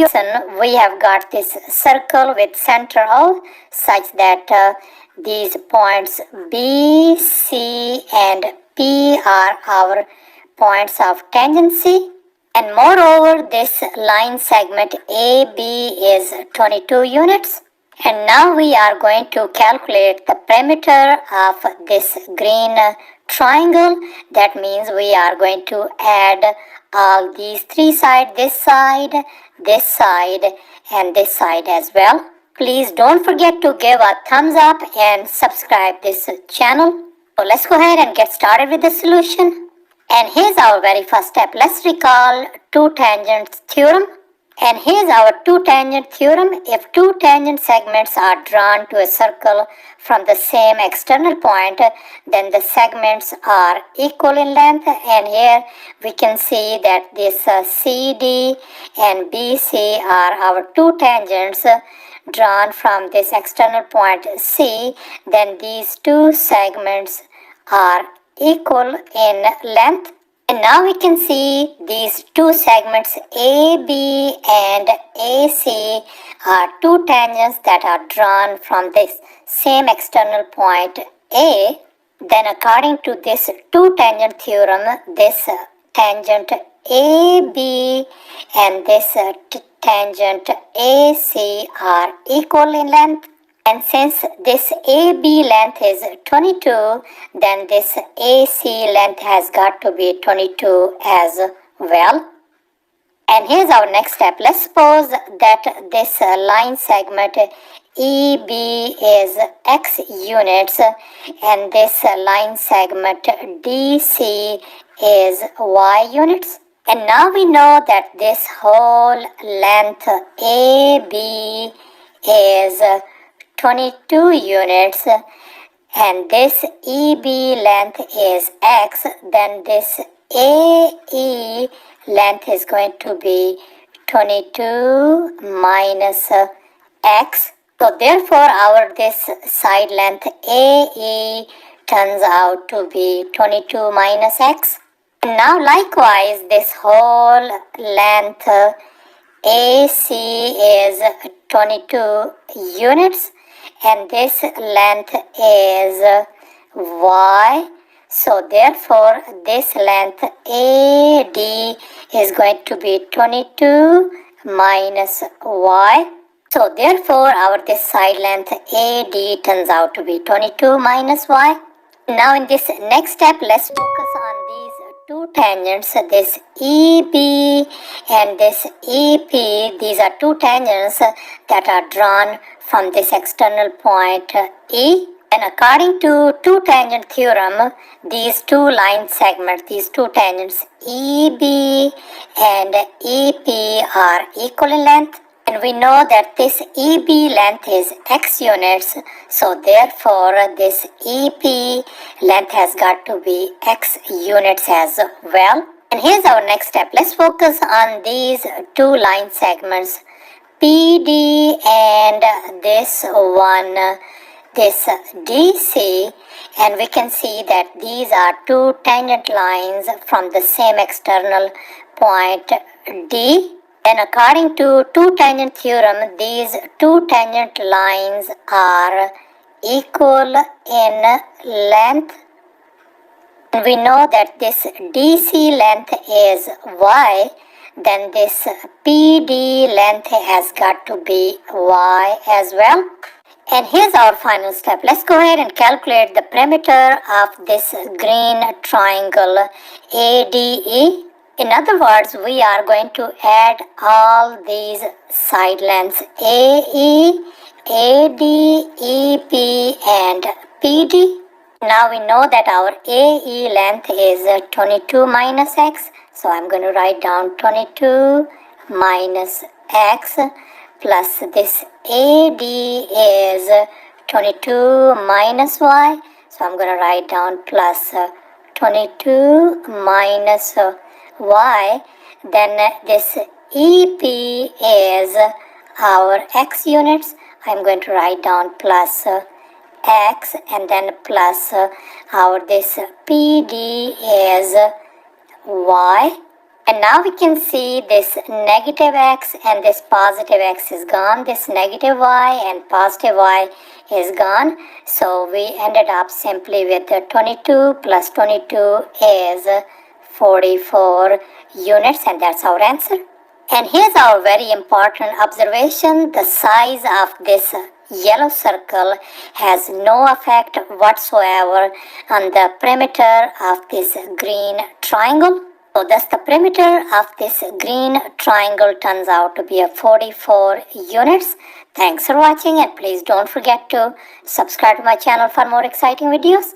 We have got this circle with center O such that these points B, C and P are our points of tangency. And moreover, this line segment AB is 22 units. And now we are going to calculate the perimeter of this green triangle. That means we are going to add all these three sides, this side, and this side as well. Please don't forget to give a thumbs up and subscribe this channel. So let's go ahead and get started with the solution. And here's our very first step. Let's recall two tangents theorem. And here's our two tangent theorem. If two tangent segments are drawn to a circle from the same external point, then the segments are equal in length. And here we can see that this CD and BC are our two tangents drawn from this external point C. Then these two segments are equal in length. And now we can see these two segments AB and AC are two tangents that are drawn from this same external point A. Then according to this two tangent theorem, this tangent AB and this tangent AC are equal in length. And since this AB length is 22, then this AC length has got to be 22 as well. And here's our next step. Let's suppose that this line segment EB is X units and this line segment DC is Y units. And now we know that this whole length AB is 22 units and this EB length is X, then this AE length is going to be 22 minus X. So therefore our this side length AE turns out to be 22 minus X. And now likewise this whole length AC is 22 units and this length is Y. So therefore this length AD is going to be 22 minus Y. So therefore our this side length AD turns out to be 22 minus Y. Now in this next step, let's focus on these two tangents, this EB and this EP. These are two tangents that are drawn from this external point E. And according to two tangent theorem, these two line segments, these two tangents EB and EP are equal in length. And we know that this EB length is X units, so therefore this EP length has got to be X units as well. And here's our next step. Let's focus on these two line segments PD and this one, this DC, and we can see that these are two tangent lines from the same external point D. And according to two tangent theorem, these two tangent lines are equal in length. We know that this DC length is Y, then this PD length has got to be Y as well. And here's our final step. Let's go ahead and calculate the perimeter of this green triangle ADE. In other words, we are going to add all these side lengths AE, AD, EP and PD. Now we know that our AE length is 22 minus X. So I'm going to write down 22 minus X plus this AD is 22 minus Y. So I'm going to write down plus 22 minus Y. Then this EP is our X units. I'm going to write down plus X and then plus our this PD is Y. And now we can see this negative x and this positive x is gone. This negative y and positive y is gone. So we ended up simply with 22 plus 22 is 44 units, and that's our answer. And here's our very important observation. The size of this yellow circle has no effect whatsoever on the perimeter of this green triangle. So thus the perimeter of this green triangle turns out to be 44 units. Thanks for watching, and please don't forget to subscribe to my channel for more exciting videos.